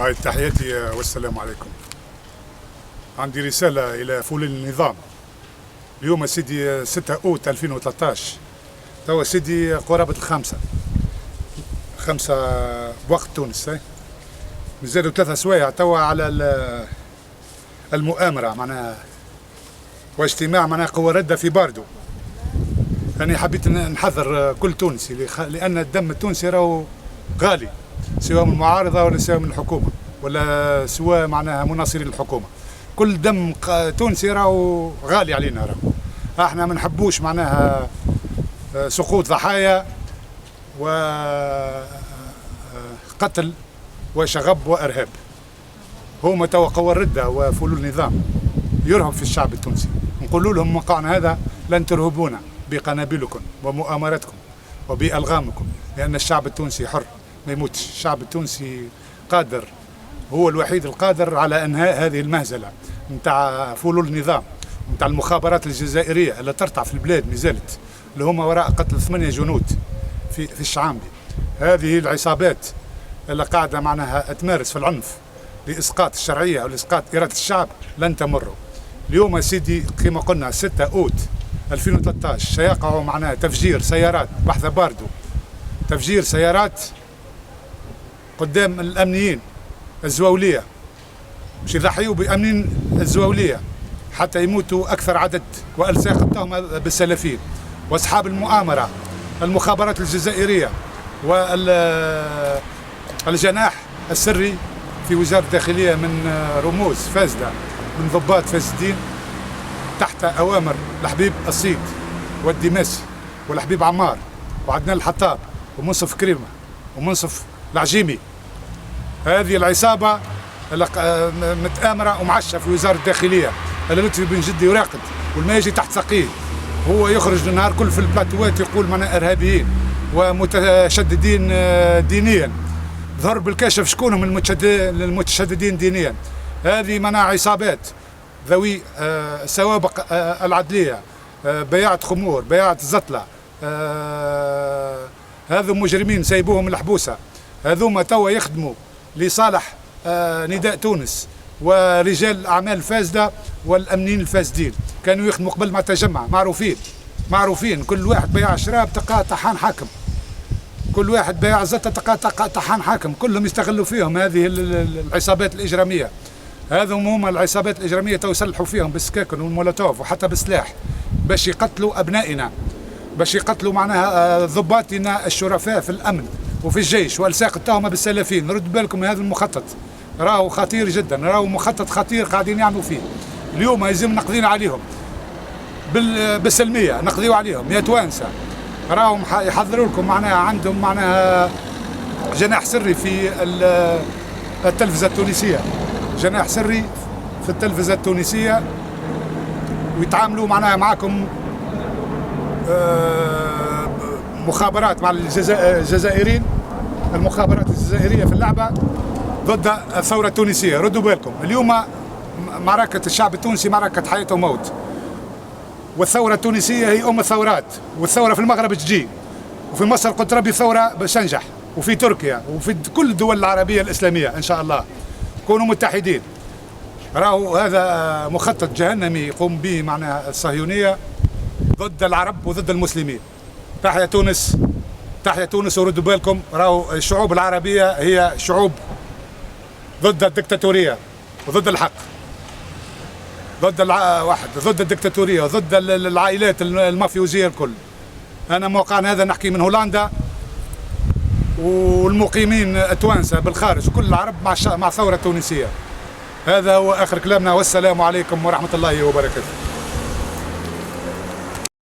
هاي تحياتي والسلام عليكم. عندي رسالة إلى فول النظام. اليوم سيدي 6 أوت 2013، توا سيدي قرابة الخمسة بوقت تونس. مازالوا 3 سوايع توا على المؤامرة معناها واجتماع معناها قوى ردة في باردو. أنا حبيت نحذر كل تونسي لأن الدم التونسي راهو غالي، سواء من المعارضة ولا سواء من الحكومة ولا سواء معناها مناصرين الحكومة. كل دم تونسي راهو غالي علينا. راهو احنا ما نحبوش معناها سقوط ضحايا وقتل وشغب وارهاب. هما توا قوى الردة وفلول النظام يرهب في الشعب التونسي. نقول لهم موقعنا هذا لن ترهبونا بقنابلكم ومؤامراتكم وبألغامكم، لأن الشعب التونسي حر ما يموتش. الشعب التونسي قادر، هو الوحيد القادر على انهاء هذه المهزله نتاع فلول النظام، نتاع المخابرات الجزائريه اللي ترتع في البلاد مازالت، اللي هما وراء قتل 8 جنود في الشعاملي. هذه العصابات اللي قاعده معناها تمارس في العنف لاسقاط الشرعيه او لاسقاط اراده الشعب لن تمروا. اليوم سيدي كما قلنا 6 أوت 2013 سيقع معناها تفجير سيارات بحث باردو، تفجير سيارات قدام الامنيين الزواوليه، باش يضحيوا بامنين الزواوليه حتى يموتوا اكثر عدد والصاق التهمه بالسلفيين واصحاب المؤامره. المخابرات الجزائريه والجناح السري في وزاره الداخليه من رموز فاسده، من ضباط فاسدين تحت اوامر الحبيب الصيد والدماسي والحبيب عمار وعدنان الحطاب ومنصف كريمه ومنصف العجيمي. هذه العصابة متآمرة ومعشة في وزارة الداخلية. لطفي بن جدي يراقد والماجي تحت سقيه، هو يخرج النهار كل في البلاتوات يقول منا إرهابيين ومتشددين دينيا. ظهر بالكشف شكونهم المتشددين دينيا. هذه منا عصابات ذوي سوابق العدلية، بياعة خمور، بياعة زطلة. هذو مجرمين سيبوهم الحبوسة. هذوما توا يخدموا لصالح نداء تونس ورجال الأعمال الفاسدة والأمنيين الفاسدين. كانوا يخدموا قبل ما تجمع، معروفين. كل واحد بياع شراب تلقاه طحان حاكم، كل واحد بياع زطة تلقاه طحان حاكم. كلهم يستغلوا فيهم هذه العصابات الإجرامية. هما العصابات الإجرامية تو يسلحوا فيهم بالسكاكن والمولوتوف وحتى بالسلاح باش يقتلوا أبنائنا، باش يقتلوا معناها ضباطنا الشرفاء في الأمن وفي الجيش والساق التهمه بالسلفيين. رد بالكم من هذا المخطط، راهو خطير جدا، راهو مخطط خطير قاعدين يعملوا فيه. اليوم يلزم نقضينا عليهم بالسلميه، نقضيوا عليهم يا توانسه. راهم يحضروا لكم معناها عندهم معناها جناح سري في التلفزه التونسيه، جناح سري في التلفزه التونسيه، ويتعاملوا معناها معكم مخابرات مع الجزائريين، المخابرات الجزائرية في اللعبة ضد الثورة التونسية. ردوا بالكم، اليوم معركة الشعب التونسي معركة حياة وموت، والثورة التونسية هي أم الثورات، والثورة في المغرب تجي، وفي مصر قلت ربي ثورة باش تنجح، وفي تركيا وفي كل الدول العربية الإسلامية إن شاء الله. كونوا متحدين. راهو هذا مخطط جهنمي يقوم به معناها الصهيونية ضد العرب وضد المسلمين. تحيا تونس، تحيا تونس. وردوا بالكم، راهو الشعوب العربية هي شعوب ضد الدكتاتورية وضد الحق، ضد الدكتاتورية وضد العائلات المافيوزية الكل. أنا موقعنا هذا نحكي من هولندا، والمقيمين التوانسة بالخارج كل العرب مع الثورة التونسية. هذا هو آخر كلامنا، والسلام عليكم ورحمة الله وبركاته.